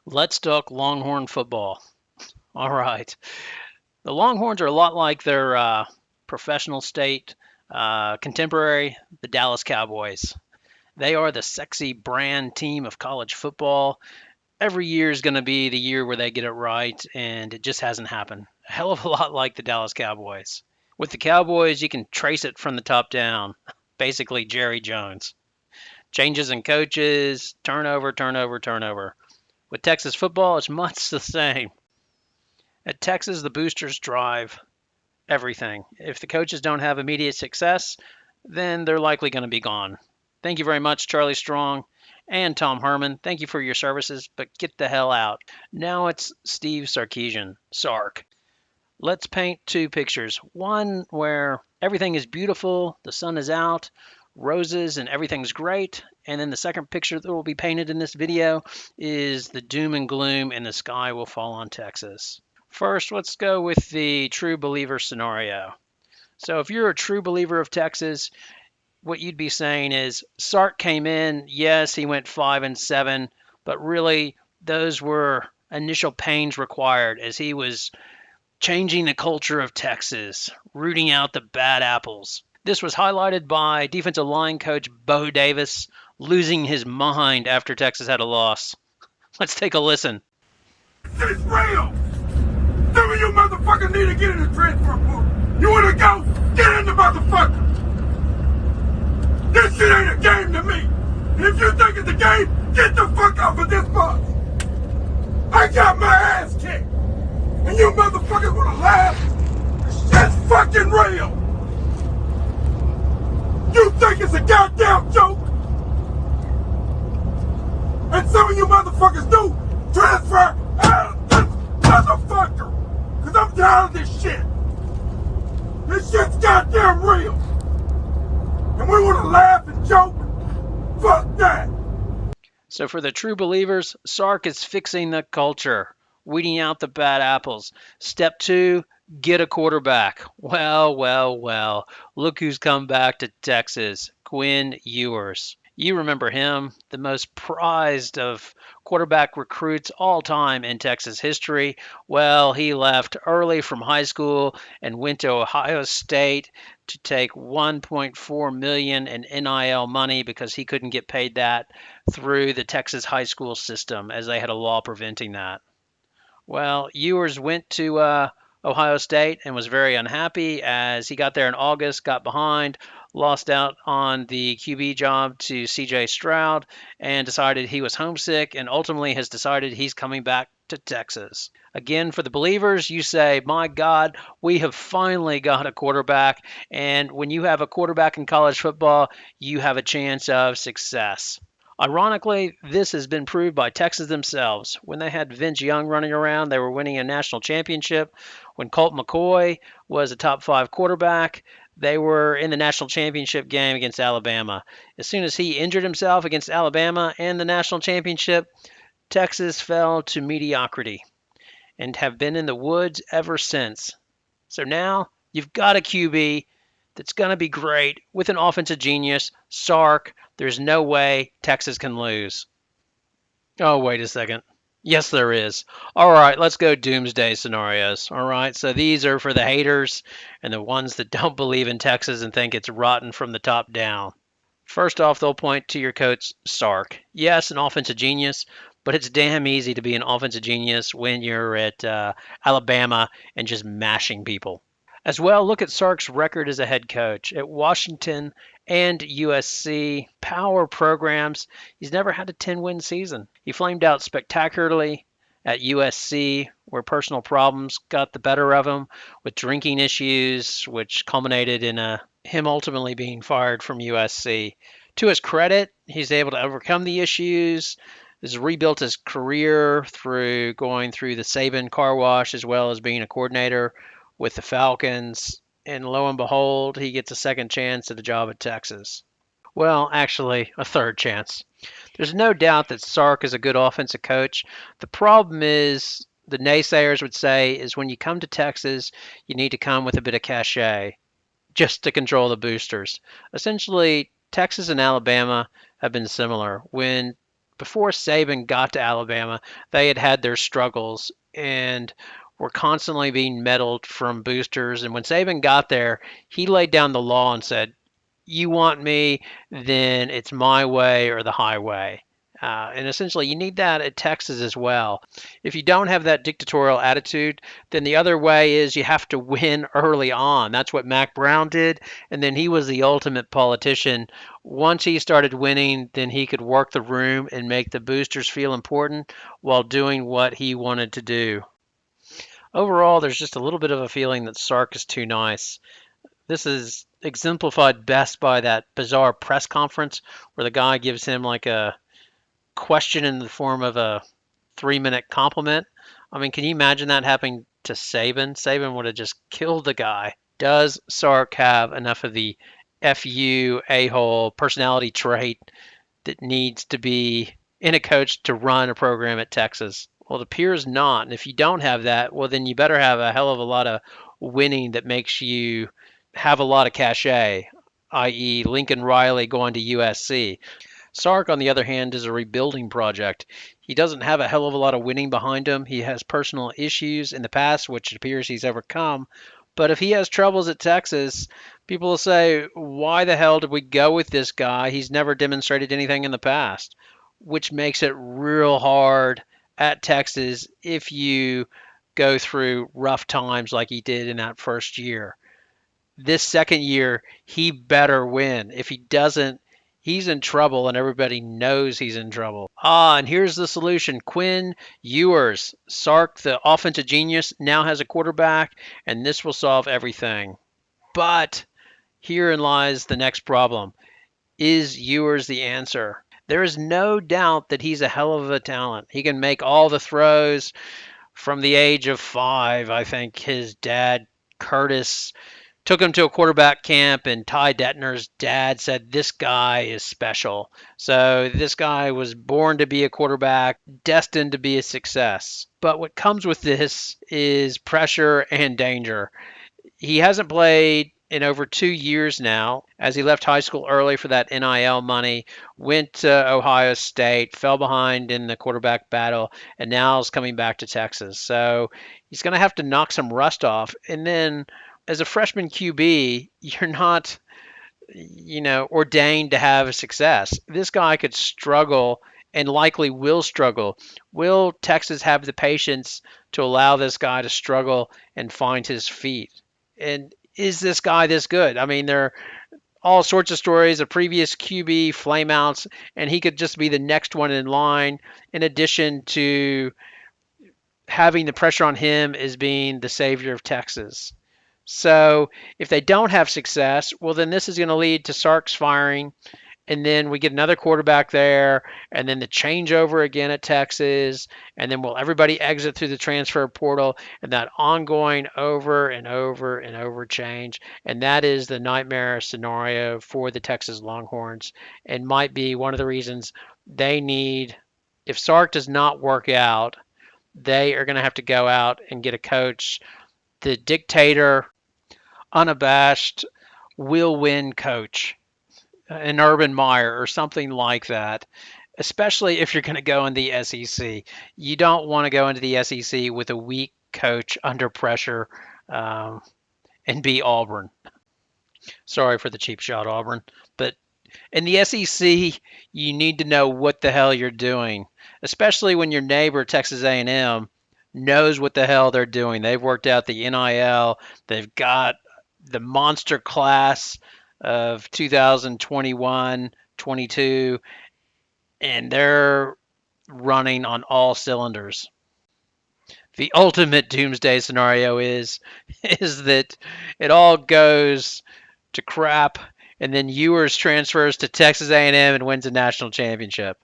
Let's talk Longhorn football. All right. The Longhorns are a lot like their professional state contemporary, the Dallas Cowboys. They are the sexy brand team of college football. Every year is going to be the year where they get it right, and it just hasn't happened. A hell of a lot like the Dallas Cowboys. With the Cowboys, you can trace it from the top down. Basically, Jerry Jones. Changes in coaches, turnover, turnover, turnover. With Texas football, it's much the same. At Texas, the boosters drive everything. If the coaches don't have immediate success, then they're likely going to be gone. Thank you very much, Charlie Strong and Tom Herman. Thank you for your services, but get the hell out. Now it's Steve Sarkisian, Sark. Let's paint two pictures. One where everything is beautiful, the sun is out, roses, and everything's great. And then the second picture that will be painted in this video is the doom and gloom and the sky will fall on Texas. First, let's go with the true believer scenario. So if you're a true believer of Texas, what you'd be saying is Sark came in, yes, he went 5-7, but really those were initial pains required as he was changing the culture of Texas, rooting out the bad apples. This was highlighted by defensive line coach Bo Davis losing his mind after Texas had a loss. Let's take a listen. It's real! Some of you motherfuckers need to get in the transfer portal. You wanna go? Get in the motherfucker! This shit ain't a game to me! And if you think it's a game, get the fuck off of this bus! I got my ass kicked! And you motherfuckers wanna laugh? This shit's fucking real! You think it's a goddamn joke? And some of you motherfuckers do transfer out of this motherfucker! Cause I'm tired of this shit! This shit's goddamn real! And we wanna laugh and joke? Fuck that! So for the true believers, Sark is fixing the culture, weeding out the bad apples. Step 2, get a quarterback. Well, look who's come back to Texas, Quin Ewers. You remember him, the most prized of quarterback recruits all time in Texas history. Well, he left early from high school and went to Ohio State to take $1.4 million in NIL money because he couldn't get paid that through the Texas high school system as they had a law preventing that. Well, Ewers went to Ohio State and was very unhappy as he got there in August, got behind, lost out on the QB job to CJ Stroud, and decided he was homesick and ultimately has decided he's coming back to Texas. Again, for the believers, you say, my God, we have finally got a quarterback. And when you have a quarterback in college football, you have a chance of success. Ironically, this has been proved by Texas themselves. When they had Vince Young running around, they were winning a national championship. When Colt McCoy was a top 5 quarterback, they were in the national championship game against Alabama. As soon as he injured himself against Alabama in the national championship, Texas fell to mediocrity and have been in the woods ever since. So now you've got a QB that's going to be great with an offensive genius, Sark. There's no way Texas can lose. Oh, wait a second. Yes, there is. All right, let's go doomsday scenarios. All right, so these are for the haters and the ones that don't believe in Texas and think it's rotten from the top down. First off, they'll point to your coach, Sark. Yes, an offensive genius, but it's damn easy to be an offensive genius when you're at Alabama and just mashing people. As well, look at Sark's record as a head coach. At Washington and USC, power programs, he's never had a 10-win season. He flamed out spectacularly at USC, where personal problems got the better of him with drinking issues, which culminated in him ultimately being fired from USC. To his credit, he's able to overcome the issues, has rebuilt his career through going through the Saban car wash as well as being a coordinator with the Falcons, and lo and behold, he gets a second chance at a job at Texas. Well, actually, a third chance. There's no doubt that Sark is a good offensive coach. The problem is, the naysayers would say, is when you come to Texas, you need to come with a bit of cachet just to control the boosters. Essentially, Texas and Alabama have been similar. When Before Saban got to Alabama, they had had their struggles and were constantly being meddled from boosters. And when Saban got there, he laid down the law and said, you want me, then it's my way or the highway. And essentially, you need that at Texas as well. If you don't have that dictatorial attitude, then the other way is you have to win early on. That's what Mac Brown did, and then he was the ultimate politician. Once he started winning, then he could work the room and make the boosters feel important while doing what he wanted to do. Overall, there's just a little bit of a feeling that Sark is too nice. This is exemplified best by that bizarre press conference where the guy gives him like a question in the form of a 3-minute compliment. I mean, can you imagine that happening to Saban? Saban would have just killed the guy. Does Sark have enough of the FU a-hole personality trait that needs to be in a coach to run a program at Texas? Well, it appears not. And if you don't have that, well, then you better have a hell of a lot of winning that makes you have a lot of cachet, i.e., Lincoln Riley going to USC. Sark, on the other hand, is a rebuilding project. He doesn't have a hell of a lot of winning behind him. He has personal issues in the past, which it appears he's overcome. But if he has troubles at Texas, people will say, why the hell did we go with this guy? He's never demonstrated anything in the past, which makes it real hard at Texas if you go through rough times like he did in that first year. This second year, he better win. If he doesn't, he's in trouble, and everybody knows he's in trouble. And here's the solution. Quin Ewers, Sark, the offensive genius, now has a quarterback, and this will solve everything. But herein lies the next problem. Is Ewers the answer? There is no doubt that he's a hell of a talent. He can make all the throws from the age of 5. I think his dad, Curtis, took him to a quarterback camp, and Ty Detner's dad said this guy is special. So this guy was born to be a quarterback, destined to be a success. But what comes with this is pressure and danger. He hasn't played in over 2 years now, as he left high school early for that NIL money, went to Ohio State, fell behind in the quarterback battle, and now is coming back to Texas. So he's going to have to knock some rust off. And then as a freshman QB, you're not, ordained to have success. This guy could struggle and likely will struggle. Will Texas have the patience to allow this guy to struggle and find his feet? And is this guy this good? I mean, there are all sorts of stories of previous QB flameouts, and he could just be the next one in line, in addition to having the pressure on him as being the savior of Texas. So if they don't have success, well, then this is going to lead to Sark's firing, and then we get another quarterback there, and then the changeover again at Texas, and then will everybody exit through the transfer portal, and that ongoing over and over and over change. And that is the nightmare scenario for the Texas Longhorns, and might be one of the reasons they need, if Sark does not work out, they are going to have to go out and get a coach, the dictator, unabashed, will win coach, an Urban Meyer or something like that, especially if you're going to go in the SEC. You don't want to go into the SEC with a weak coach under pressure and be Auburn. Sorry for the cheap shot, Auburn. But in the SEC, you need to know what the hell you're doing, especially when your neighbor, Texas A&M, knows what the hell they're doing. They've worked out the NIL. They've got the monster class of 2021, 22, and they're running on all cylinders. The ultimate doomsday scenario is that it all goes to crap, and then Ewers transfers to Texas A&M and wins a national championship.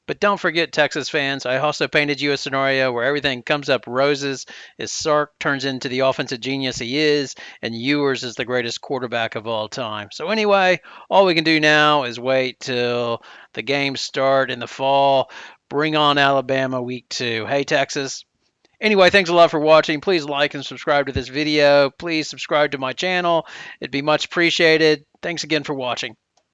But don't forget, Texas fans, I also painted you a scenario where everything comes up roses as Sark turns into the offensive genius he is, and Ewers is the greatest quarterback of all time. So anyway, all we can do now is wait till the games start in the fall. Bring on Alabama week 2. Hey, Texas. Anyway, thanks a lot for watching. Please like and subscribe to this video. Please subscribe to my channel. It'd be much appreciated. Thanks again for watching.